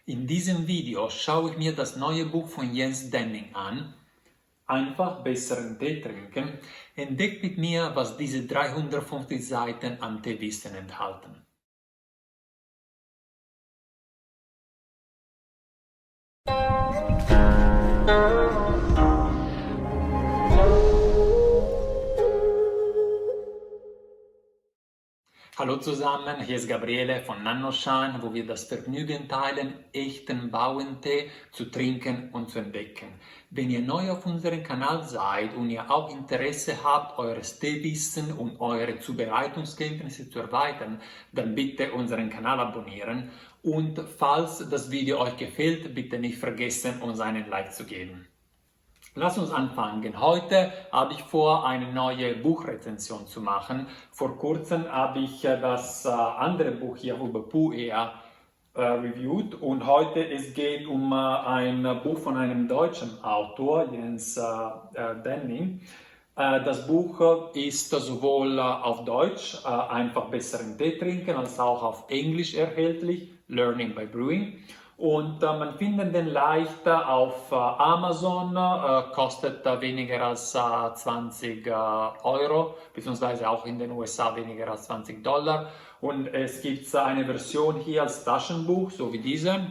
In diesem Video schaue ich mir das neue Buch von Jens Denning an, Einfach besseren Tee trinken. Entdeckt mit mir, was diese 350 Seiten an Teewissen enthalten. Hallo zusammen, hier ist Gabriele von Nanoshine, wo wir das Vergnügen teilen, echten Bauentee zu trinken und zu entdecken. Wenn ihr neu auf unserem Kanal seid und ihr auch Interesse habt, eures Teewissen und eure Zubereitungskenntnisse zu erweitern, dann bitte unseren Kanal abonnieren und falls das Video euch gefällt, bitte nicht vergessen, uns einen Like zu geben. Lass uns anfangen. Heute habe ich vor, eine neue Buchrezension zu machen. Vor kurzem habe ich das andere Buch hier über Pu'er reviewed und heute es geht um ein Buch von einem deutschen Autor, Jens Denning. Das Buch ist sowohl auf Deutsch, einfach besseren Tee trinken, als auch auf Englisch erhältlich, Learning by Brewing. Und man findet den leicht auf Amazon, kostet weniger als 20 Euro, beziehungsweise auch in den USA weniger als $20. Und es gibt eine Version hier als Taschenbuch, so wie diese,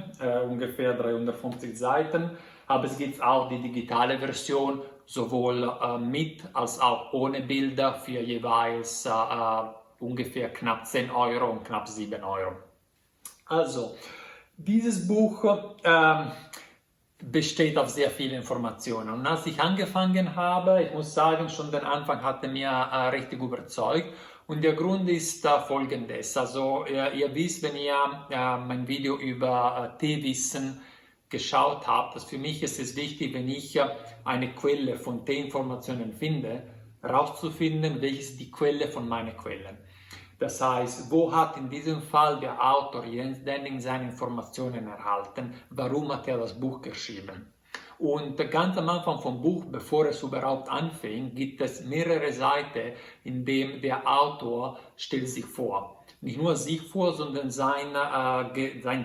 ungefähr 350 Seiten. Aber es gibt auch die digitale Version, sowohl mit als auch ohne Bilder, für jeweils ungefähr knapp 10 Euro und knapp 7 Euro. Also, dieses Buch besteht auf sehr vielen Informationen. Und als ich angefangen habe, ich muss sagen, schon der Anfang hatte mir richtig überzeugt. Und der Grund ist folgendes. Also ihr wisst, wenn ihr mein Video über Teewissen geschaut habt, dass für mich ist es wichtig, wenn ich eine Quelle von Teeinformationen finde, herauszufinden, welche ist die Quelle von meiner Quelle. Das heißt, wo hat in diesem Fall der Autor Jens Denning seine Informationen erhalten? Warum hat er das Buch geschrieben? Und ganz am Anfang vom Buch, bevor es überhaupt anfängt, gibt es mehrere Seiten, in denen der Autor stellt sich vor. Nicht nur sich vor, sondern sein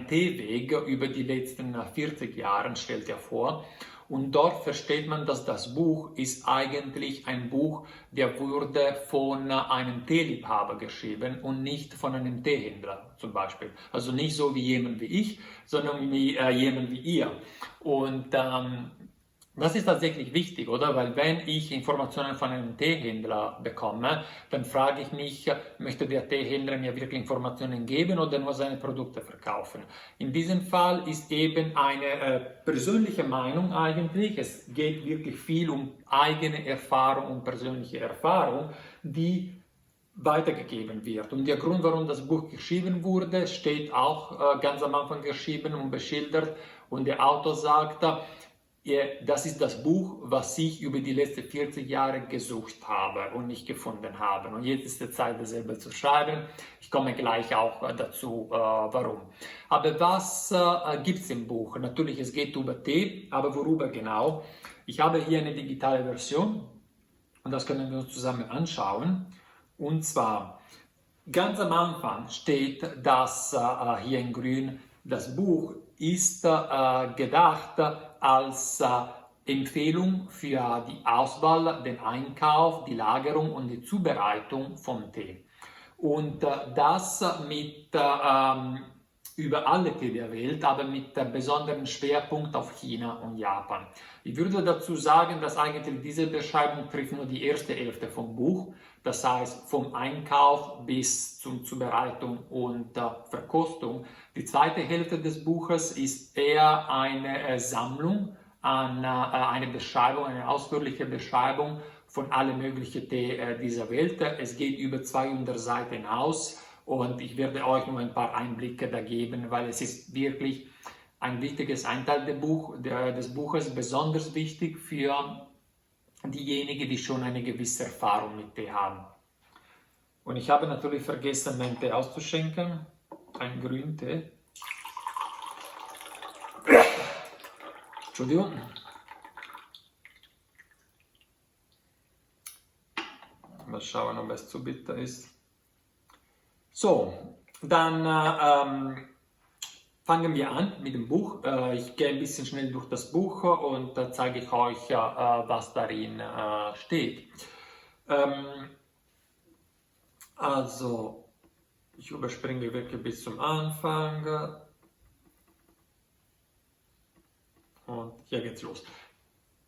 Teeweg über die letzten 40 Jahre stellt er vor. Und dort versteht man, dass das Buch ist eigentlich ein Buch, der wurde von einem Teeliebhaber geschrieben und nicht von einem Teehändler zum Beispiel. Also nicht so wie jemand wie ich, sondern wie jemand wie ihr. Und das ist tatsächlich wichtig, oder? Weil wenn ich Informationen von einem Teehändler bekomme, dann frage ich mich, möchte der Teehändler mir wirklich Informationen geben oder nur seine Produkte verkaufen? In diesem Fall ist eben eine persönliche Meinung eigentlich. Es geht wirklich viel um eigene Erfahrung und persönliche Erfahrung, die weitergegeben wird. Und der Grund, warum das Buch geschrieben wurde, steht auch ganz am Anfang geschrieben und beschildert. Und der Autor sagt, das ist das Buch, was ich über die letzten 40 Jahre gesucht habe und nicht gefunden habe. Und jetzt ist die Zeit, dasselbe zu schreiben. Ich komme gleich auch dazu, warum. Aber was gibt es im Buch? Natürlich, es geht über Tee, aber worüber genau? Ich habe hier eine digitale Version und das können wir uns zusammen anschauen. Und zwar, ganz am Anfang steht das hier in grün, das Buch ist gedacht als Empfehlung für die Auswahl, den Einkauf, die Lagerung und die Zubereitung von Tee. Und das mit über alle Tee der Welt, aber mit besonderen Schwerpunkt auf China und Japan. Ich würde dazu sagen, dass eigentlich diese Beschreibung trifft nur die erste Hälfte vom Buch, das heißt vom Einkauf bis zur Zubereitung und Verkostung. Die zweite Hälfte des Buches ist eher eine Sammlung an eine Beschreibung, eine ausführliche Beschreibung von allen möglichen Tee dieser Welt. Es geht über 200 Seiten aus. Und ich werde euch nur ein paar Einblicke da geben, weil es ist wirklich ein wichtiges Einteil des Buches, besonders wichtig für diejenigen, die schon eine gewisse Erfahrung mit Tee haben. Und ich habe natürlich vergessen, meinen Tee auszuschenken, einen Grüntee. Entschuldigung. Mal schauen, ob es zu bitter ist. So, dann fangen wir an mit dem Buch. Ich gehe ein bisschen schnell durch das Buch und zeige ich euch, was darin steht. Also, ich überspringe wirklich bis zum Anfang. Und hier geht's los.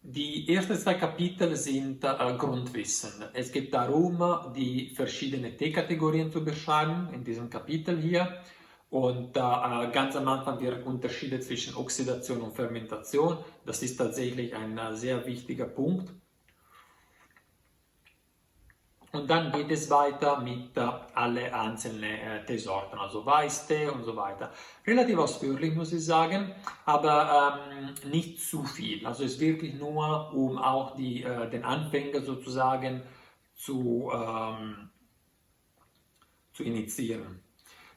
Die ersten 2 Kapitel sind Grundwissen. Es geht darum, die verschiedenen T-Kategorien zu beschreiben, in diesem Kapitel hier. Und ganz am Anfang wird unterschieden zwischen Oxidation und Fermentation. Das ist tatsächlich ein sehr wichtiger Punkt. Und dann geht es weiter mit alle einzelnen Teesorten, also Weißtee und so weiter. Relativ ausführlich, muss ich sagen, aber nicht zu viel. Also es ist wirklich nur, um auch den Anfänger sozusagen zu initiieren.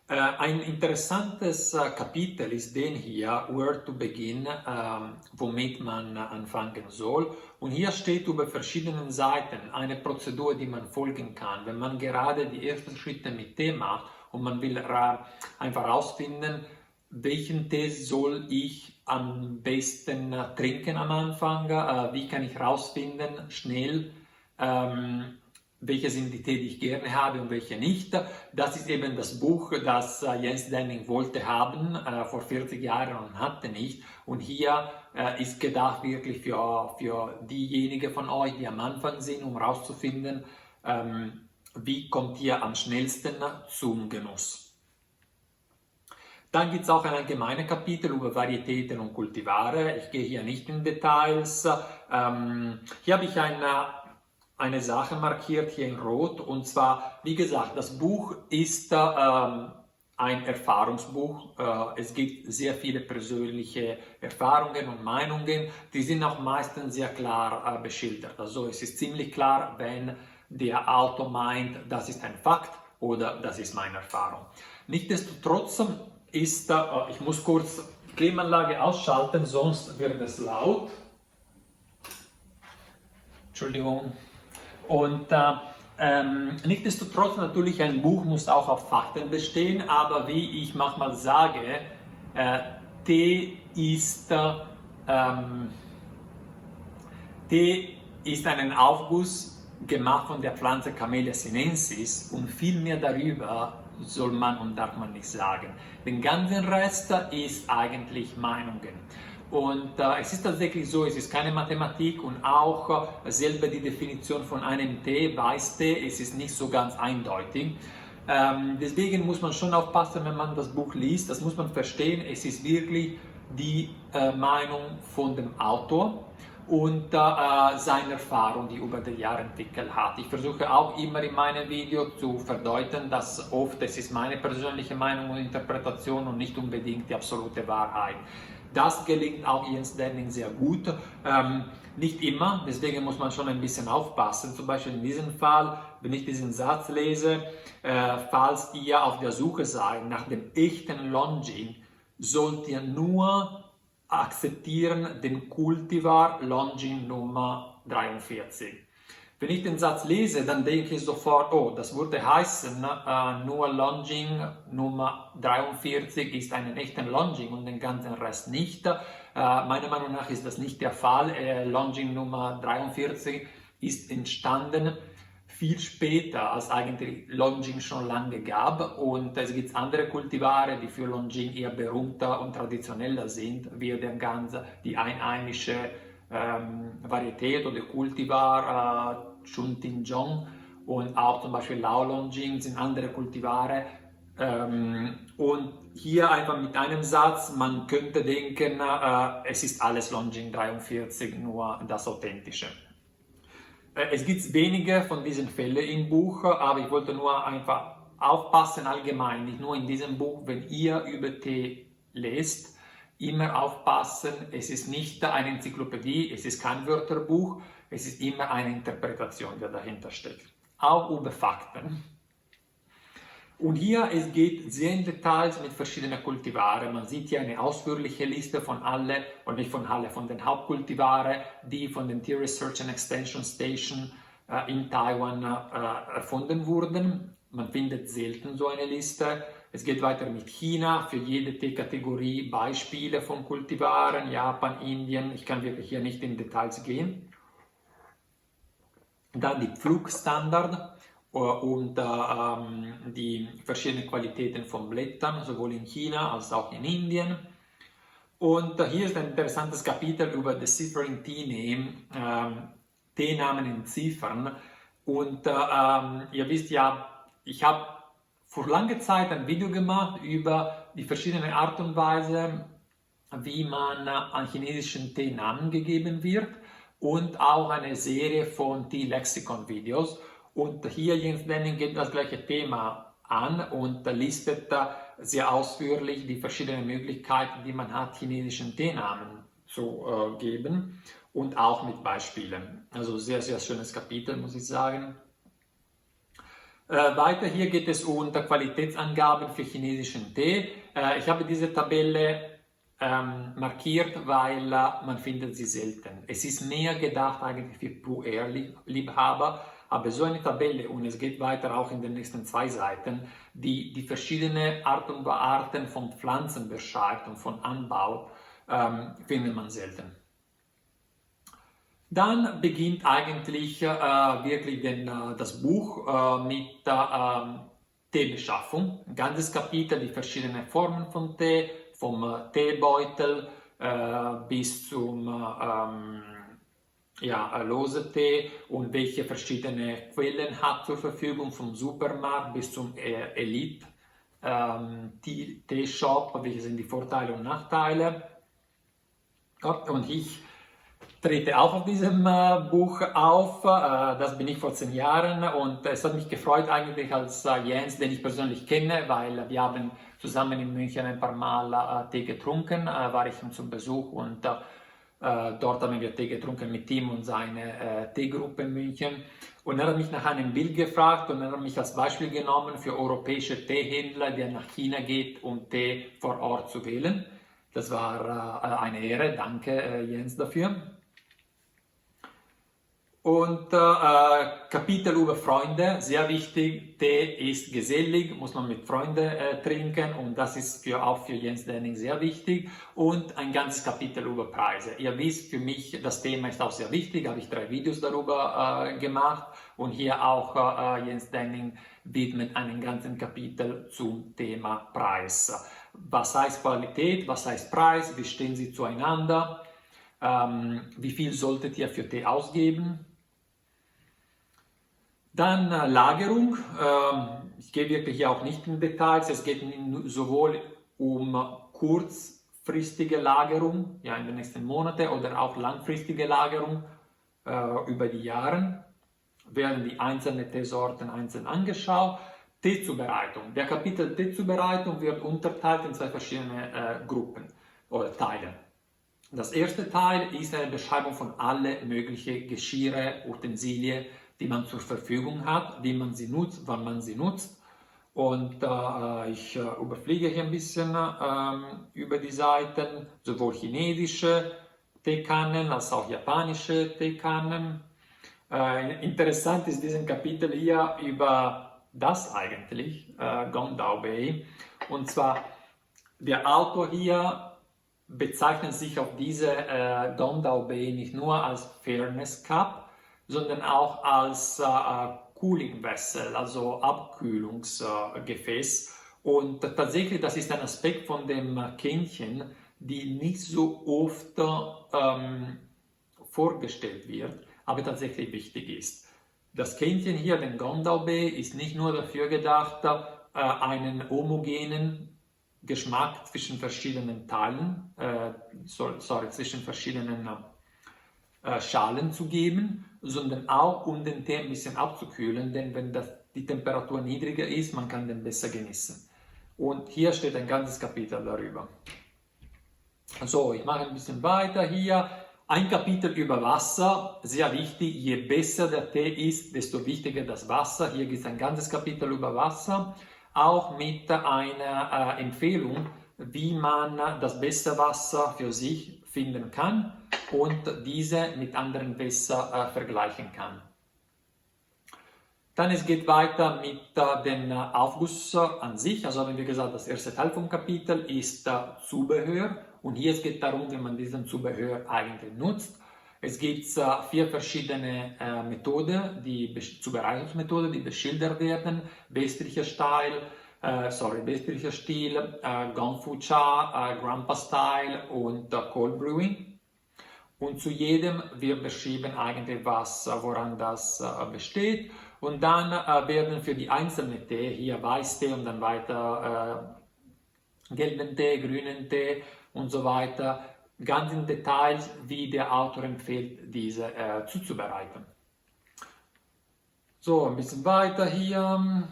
Ein interessantes Kapitel ist den hier, Where to Begin, womit man anfangen soll. Und hier steht über verschiedene Seiten eine Prozedur, die man folgen kann. Wenn man gerade die ersten Schritte mit Tee macht und man will einfach herausfinden, welchen Tee soll ich am besten trinken am Anfang, wie kann ich herausfinden, schnell, welche sind die Tee, die ich gerne habe und welche nicht. Das ist eben das Buch, das Jens Denning wollte haben vor 40 Jahren und hatte nicht. Und hier ist gedacht wirklich für diejenigen von euch, die am Anfang sind, um herauszufinden, wie kommt ihr am schnellsten zum Genuss. Dann gibt es auch ein allgemeines Kapitel über Varietäten und Kultivare. Ich gehe hier nicht in Details. Hier habe ich eine Sache markiert hier in Rot, und zwar, wie gesagt, das Buch ist ein Erfahrungsbuch. Es gibt sehr viele persönliche Erfahrungen und Meinungen, die sind auch meistens sehr klar beschildert. Also es ist ziemlich klar, wenn der Autor meint, das ist ein Fakt oder das ist meine Erfahrung. Nichtsdestotrotz ist, ich muss kurz die Klimaanlage ausschalten, sonst wird es laut. Entschuldigung. Und nichtsdestotrotz natürlich, ein Buch muss auch auf Fakten bestehen, aber wie ich manchmal sage, Tee ist ein Aufguss gemacht von der Pflanze Camellia sinensis, und viel mehr darüber soll man und darf man nicht sagen. Den ganzen Rest ist eigentlich Meinungen. Und es ist tatsächlich so, es ist keine Mathematik, und auch selber die Definition von einem Tee, Weißtee, es ist nicht so ganz eindeutig. Deswegen muss man schon aufpassen, wenn man das Buch liest, das muss man verstehen, es ist wirklich die Meinung von dem Autor und seine Erfahrung, die über die Jahre entwickelt hat. Ich versuche auch immer in meinem Video zu verdeutlichen, dass oft es ist meine persönliche Meinung und Interpretation und nicht unbedingt die absolute Wahrheit. Das gelingt auch Jens Denning sehr gut. Nicht immer, deswegen muss man schon ein bisschen aufpassen. Zum Beispiel in diesem Fall, wenn ich diesen Satz lese, falls ihr auf der Suche seid nach dem echten Longines, sollt ihr nur akzeptieren den Cultivar Longines Nummer 43. Wenn ich den Satz lese, dann denke ich sofort, oh, das würde heißen, nur Longines Nummer 43 ist ein echter Longines und den ganzen Rest nicht. Meiner Meinung nach ist das nicht der Fall. Longines Nummer 43 ist entstanden viel später, als eigentlich Longines schon lange gab, und es gibt andere Kultivare, die für Longines eher berühmter und traditioneller sind, wie die einheimische Varietät oder Kultivar Chuntinjong und auch zum Beispiel Lao Longines sind andere Kultivare. Und hier einfach mit einem Satz, man könnte denken, es ist alles Longines 43, nur das Authentische. Es gibt wenige von diesen Fällen im Buch, aber ich wollte nur einfach aufpassen allgemein, nicht nur in diesem Buch, wenn ihr über Tee lest, immer aufpassen, es ist nicht eine Enzyklopädie, es ist kein Wörterbuch, es ist immer eine Interpretation, die dahinter steckt, auch über Fakten. Und hier, es geht sehr in Details mit verschiedenen Kultivaren. Man sieht hier eine ausführliche Liste von alle, oder nicht von alle, von den Hauptkultivaren, die von den Tea Research and Extension Station in Taiwan erfunden wurden. Man findet selten so eine Liste. Es geht weiter mit China, für jede Teekategorie Beispiele von Kultivaren, Japan, Indien. Ich kann wirklich hier nicht in Details gehen. Dann die Pflugstandard und die verschiedenen Qualitäten von Blättern, sowohl in China als auch in Indien. Und hier ist ein interessantes Kapitel über Deciphering T-Name, T-Namen in Ziffern. Und ihr wisst ja, ich habe vor langer Zeit ein Video gemacht über die verschiedenen Art und Weise, wie man an chinesischen T-Namen gegeben wird und auch eine Serie von T-Lexikon-Videos. Und hier Jens Denning geht das gleiche Thema an und listet sehr ausführlich die verschiedenen Möglichkeiten, die man hat, chinesischen T-Namen zu geben und auch mit Beispielen. Also sehr, sehr schönes Kapitel, muss ich sagen. Weiter hier geht es um Qualitätsangaben für chinesischen Tee. Ich habe diese Tabelle markiert, weil man findet sie selten. Es ist mehr gedacht eigentlich für Pur-Air-Liebhaber, aber so eine Tabelle, und es geht weiter auch in den nächsten 2 Seiten, die verschiedene Arten von Pflanzen beschreibt und von Anbau, findet man selten. Dann beginnt eigentlich wirklich das Buch mit der Teebeschaffung. Ein ganzes Kapitel, die verschiedenen Formen von Tee, vom Teebeutel bis zum lose Tee und welche verschiedene Quellen hat zur Verfügung, vom Supermarkt bis zum Elite Tee-Shop, welche sind die Vorteile und Nachteile. Und ich trete auch auf diesem Buch auf. Das bin ich vor 10 Jahren und es hat mich gefreut eigentlich als Jens, den ich persönlich kenne, weil wir haben zusammen in München ein paar Mal Tee getrunken, war ich zum Besuch und dort haben wir Tee getrunken mit ihm und seiner Teegruppe in München. Und er hat mich nach einem Bild gefragt und er hat mich als Beispiel genommen für europäische Teehändler, die nach China geht, um Tee vor Ort zu wählen. Das war eine Ehre, danke Jens dafür. Und Kapitel über Freunde, sehr wichtig, Tee ist gesellig, muss man mit Freunden trinken und das ist auch für Jens Denning sehr wichtig. Und ein ganzes Kapitel über Preise. Ihr wisst, für mich das Thema ist auch sehr wichtig, habe ich 3 Videos darüber gemacht und hier auch Jens Denning widmet einen ganzen Kapitel zum Thema Preis. Was heißt Qualität, was heißt Preis, wie stehen sie zueinander, wie viel solltet ihr für Tee ausgeben? Dann Lagerung. Ich gehe wirklich hier auch nicht in Details. Es geht sowohl um kurzfristige Lagerung, ja, in den nächsten Monaten, oder auch langfristige Lagerung über die Jahre. Werden die einzelnen Teesorten einzeln angeschaut. Teezubereitung. Der Kapitel Teezubereitung wird unterteilt in 2 verschiedene Gruppen oder Teile. Das erste Teil ist eine Beschreibung von allen möglichen Geschirre, Utensilien, die man zur Verfügung hat, wie man sie nutzt, wann man sie nutzt. Und ich überfliege hier ein bisschen über die Seiten, sowohl chinesische Teekannen als auch japanische Teekannen. Interessant ist diesen Kapitel hier über das eigentlich, Gongdao Bei. Und zwar der Autor hier bezeichnet sich auf diese Gongdao Bei nicht nur als Fairness Cup, sondern auch als Cooling Vessel, also Abkühlungsgefäß. Und tatsächlich, das ist ein Aspekt von dem Kännchen, die nicht so oft vorgestellt wird, aber tatsächlich wichtig ist. Das Kännchen hier, den Gongdao Bei, ist nicht nur dafür gedacht, einen homogenen Geschmack zwischen verschiedenen Teilen, zwischen verschiedenen Schalen zu geben, sondern auch um den Tee ein bisschen abzukühlen, denn wenn die Temperatur niedriger ist, man kann den besser genießen. Und hier steht ein ganzes Kapitel darüber. So, ich mache ein bisschen weiter hier. Ein Kapitel über Wasser, sehr wichtig, je besser der Tee ist, desto wichtiger das Wasser. Hier gibt es ein ganzes Kapitel über Wasser, auch mit einer Empfehlung, wie man das beste Wasser für sich finden kann und diese mit anderen Wässern vergleichen kann. Dann es geht weiter mit dem Aufguss an sich. Also haben wir gesagt, das erste Teil vom Kapitel ist Zubehör. Und hier es geht darum, wie man diesen Zubehör eigentlich nutzt. Es gibt 4 verschiedene Zubereitungsmethoden, die beschildert werden. Westlicher Stil, Gongfu Cha, Grandpa Style und Cold Brewing. Und zu jedem wird beschrieben eigentlich, woran das besteht. Und dann werden für die einzelnen Tee, hier Weißtee und dann weiter gelben Tee, grünen Tee und so weiter, ganz in Details, wie der Autor empfiehlt, diese zuzubereiten. So, ein bisschen weiter hier.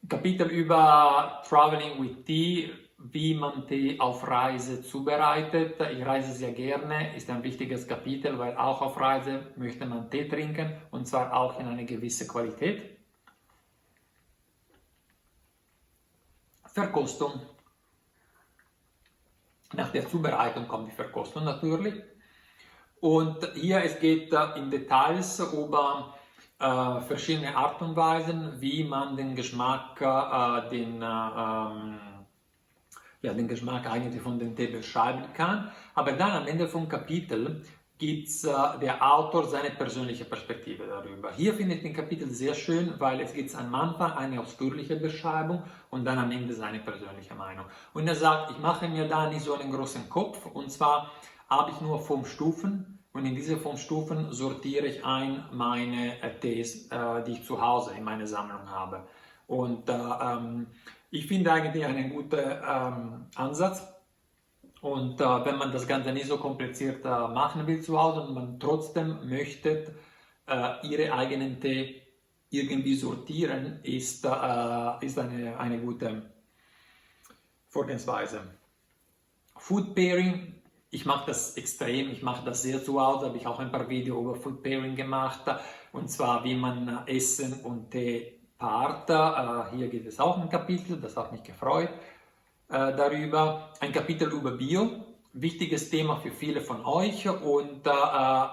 Kapitel über Traveling with Tea, wie man Tee auf Reise zubereitet. Ich reise sehr gerne, ist ein wichtiges Kapitel, weil auch auf Reise möchte man Tee trinken und zwar auch in eine gewisse Qualität. Verkostung. Nach der Zubereitung kommt die Verkostung natürlich. Und hier es geht in Details über verschiedene Art und Weisen, wie man den Geschmack, den Geschmack eigentlich von dem Tee beschreiben kann. Aber dann am Ende vom Kapitel gibt der Autor seine persönliche Perspektive darüber. Hier finde ich den Kapitel sehr schön, weil es gibt am Anfang eine ausführliche Beschreibung und dann am Ende seine persönliche Meinung. Und er sagt, ich mache mir da nicht so einen großen Kopf, und zwar habe ich nur 5 Stufen. Und in diese 5 Stufen sortiere ich ein meine Tees, die ich zu Hause in meiner Sammlung habe. Und ich finde eigentlich einen guten Ansatz. Und wenn man das Ganze nicht so kompliziert machen will zu Hause und man trotzdem möchte ihre eigenen Tee irgendwie sortieren, ist eine gute Vorgehensweise. Food Pairing. Ich mache das extrem, ich mache das sehr zu Hause, habe ich auch ein paar Videos über Food Pairing gemacht, und zwar wie man Essen und Tee paart. Hier gibt es auch ein Kapitel, das hat mich gefreut darüber. Ein Kapitel über Bio, wichtiges Thema für viele von euch, und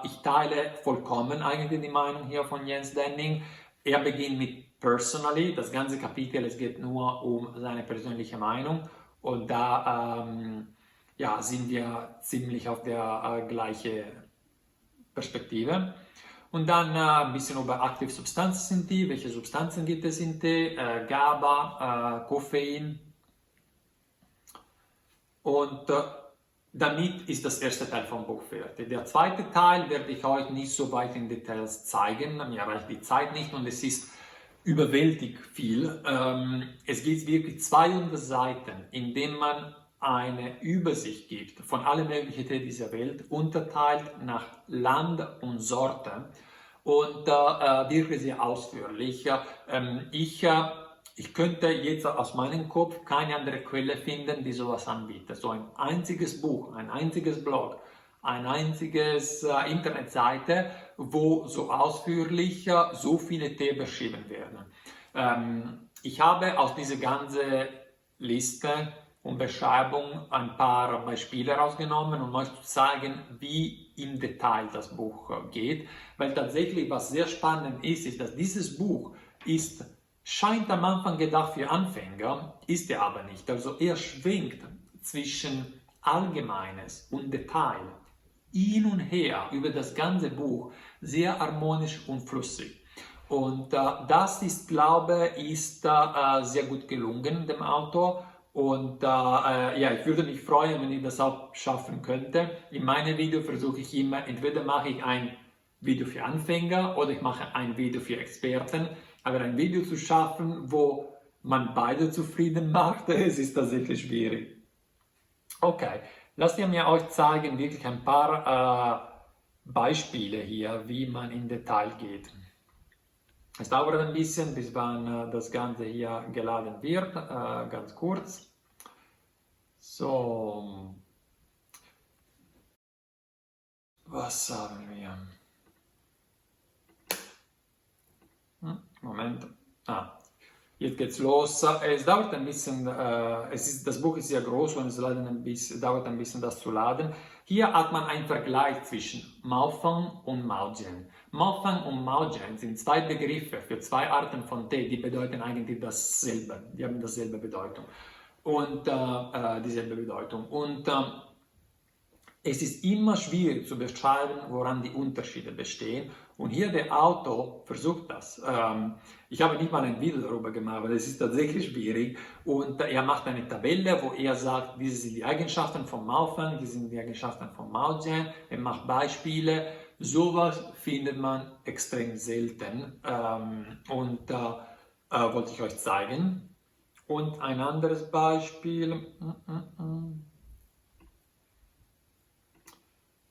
ich teile vollkommen eigentlich die Meinung hier von Jens Denning. Er beginnt mit Personally, das ganze Kapitel, es geht nur um seine persönliche Meinung, und da sind wir ziemlich auf der gleichen Perspektive. Und dann ein bisschen über aktive Substanzen in Tee, welche Substanzen gibt es in Tee, GABA, Koffein. Und damit ist das erste Teil vom Buch fertig. Der zweite Teil werde ich euch nicht so weit in Details zeigen, mir reicht die Zeit nicht und es ist überwältigend viel. Es gibt wirklich 200 Seiten, in denen man eine Übersicht gibt von allen möglichen Tee dieser Welt, unterteilt nach Land und Sorte, und wirklich sehr ausführlich. Ich könnte jetzt aus meinem Kopf keine andere Quelle finden, die sowas anbietet. So ein einziges Buch, ein einziges Blog, ein einziges Internetseite, wo so ausführlich so viele Tee beschrieben werden. Ich habe aus dieser ganzen Liste und Beschreibung ein paar Beispiele rausgenommen, um euch zu zeigen, wie im Detail das Buch geht. Weil tatsächlich, was sehr spannend ist, dass dieses Buch scheint am Anfang gedacht für Anfänger, ist er aber nicht. Also er schwingt zwischen Allgemeines und Detail hin und her über das ganze Buch, sehr harmonisch und flüssig. Und das ist, glaube ich, sehr gut gelungen dem Autor. Und ich würde mich freuen, wenn ich das auch schaffen könnte. In meinen Videos versuche ich immer, entweder mache ich ein Video für Anfänger oder ich mache ein Video für Experten. Aber ein Video zu schaffen, wo man beide zufrieden macht, es ist tatsächlich schwierig. Okay, lasst mir euch zeigen, wirklich ein paar Beispiele hier, wie man in Detail geht. Es dauert ein bisschen, bis wann das Ganze hier geladen wird, ganz kurz. So, was haben wir? Moment. Jetzt geht's los. Es dauert ein bisschen, das Buch ist sehr groß und es dauert ein bisschen, das zu laden. Hier hat man einen Vergleich zwischen Maofeng und Maojian. Maofeng und Maojian sind zwei Begriffe für zwei Arten von Tee, die bedeuten eigentlich dasselbe. Die haben dieselbe Bedeutung. Und es ist immer schwierig zu beschreiben, woran die Unterschiede bestehen. Und hier der Autor versucht das. Ich habe nicht mal ein Video darüber gemacht, weil es ist tatsächlich schwierig. Und er macht eine Tabelle, wo er sagt, diese sind die Eigenschaften von Maofeng, diese sind die Eigenschaften von Maojian. Er macht Beispiele. Sowas findet man extrem selten. Wollte ich euch zeigen. Und ein anderes Beispiel.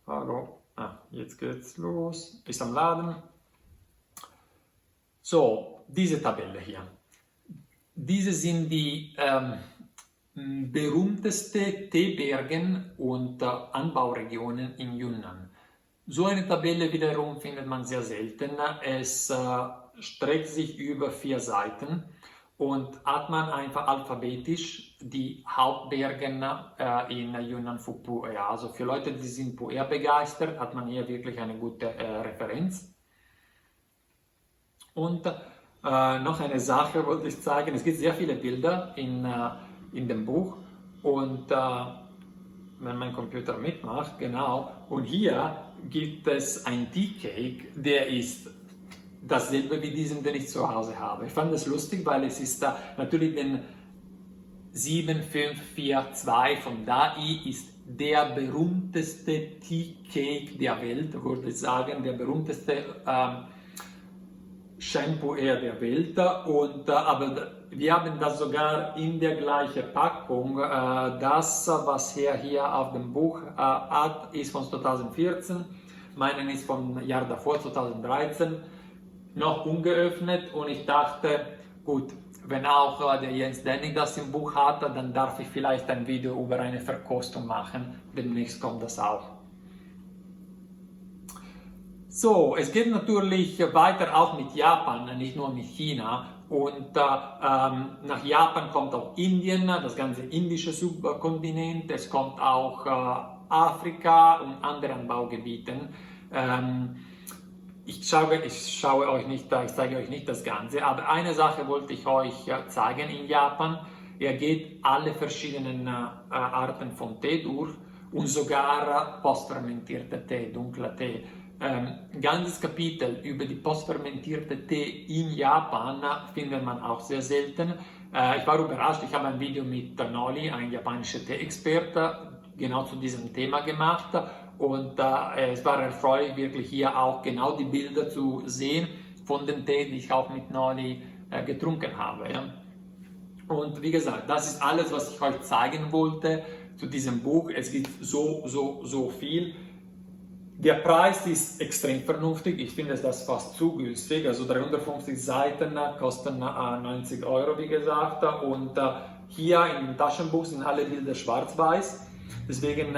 Hallo, jetzt geht's los, ist am Laden. So, diese Tabelle hier. Diese sind die berühmtesten Teebergen und Anbauregionen in Yunnan. So eine Tabelle wiederum findet man sehr selten. Es streckt sich über 4 Seiten. Und hat man einfach alphabetisch die Hauptbergen in Yunnan für Pu'er. Also für Leute, die sind Pu'er begeistert, hat man hier wirklich eine gute Referenz. Und noch eine Sache wollte ich zeigen. Es gibt sehr viele Bilder in dem Buch. Und wenn mein Computer mitmacht, genau. Und hier gibt es ein Tea Cake, der ist dasselbe wie diesen, den ich zu Hause habe. Ich fand das lustig, weil es ist da natürlich den 7542 von Dai ist der berühmteste Tea Cake der Welt, würde ich sagen, der berühmteste Shampoo der Welt. Aber wir haben das sogar in der gleichen Packung. Das, was er hier auf dem Buch hat, ist von 2014. Meinen ist vom Jahr davor, 2013. Noch ungeöffnet und ich dachte, gut, wenn auch der Jens Denning das im Buch hat, dann darf ich vielleicht ein Video über eine Verkostung machen. Demnächst kommt das auch. So, es geht natürlich weiter auch mit Japan, nicht nur mit China. Und nach Japan kommt auch Indien, das ganze indische Subkontinent. Es kommt auch Afrika und andere Anbaugebieten. Ich zeige euch nicht das Ganze, aber eine Sache wollte ich euch zeigen in Japan. Er geht alle verschiedenen Arten von Tee durch und sogar postfermentierte Tee, dunkler Tee. Ganzes Kapitel über die postfermentierte Tee in Japan findet man auch sehr selten. Ich war überrascht, ich habe ein Video mit Noli, ein japanischer Tee-Experte, genau zu diesem Thema gemacht. Und es war erfreulich, wirklich hier auch genau die Bilder zu sehen von dem Tee, die ich auch mit Noli getrunken habe. Ja. Und wie gesagt, das ist alles, was ich euch zeigen wollte zu diesem Buch. Es gibt so viel. Der Preis ist extrem vernünftig. Ich finde das fast zu günstig. Also 350 Seiten kosten 90 €, wie gesagt. Und hier in dem Taschenbuch sind alle Bilder schwarz-weiß. Deswegen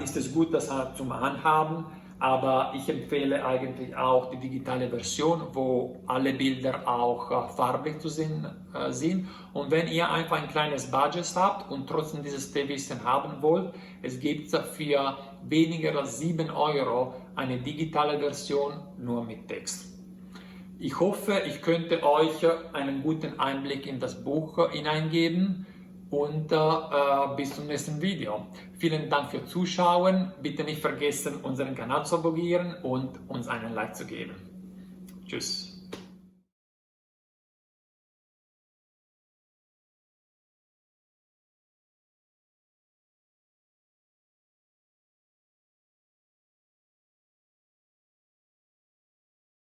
ist es gut, das zum Anhaben, aber ich empfehle eigentlich auch die digitale Version, wo alle Bilder auch farbig zu sehen sind. Und wenn ihr einfach ein kleines Budget habt und trotzdem dieses Teewissen haben wollt, es gibt für weniger als 7 € eine digitale Version nur mit Text. Ich hoffe, ich könnte euch einen guten Einblick in das Buch hineingeben. Und bis zum nächsten Video. Vielen Dank fürs Zuschauen. Bitte nicht vergessen, unseren Kanal zu abonnieren und uns einen Like zu geben. Tschüss.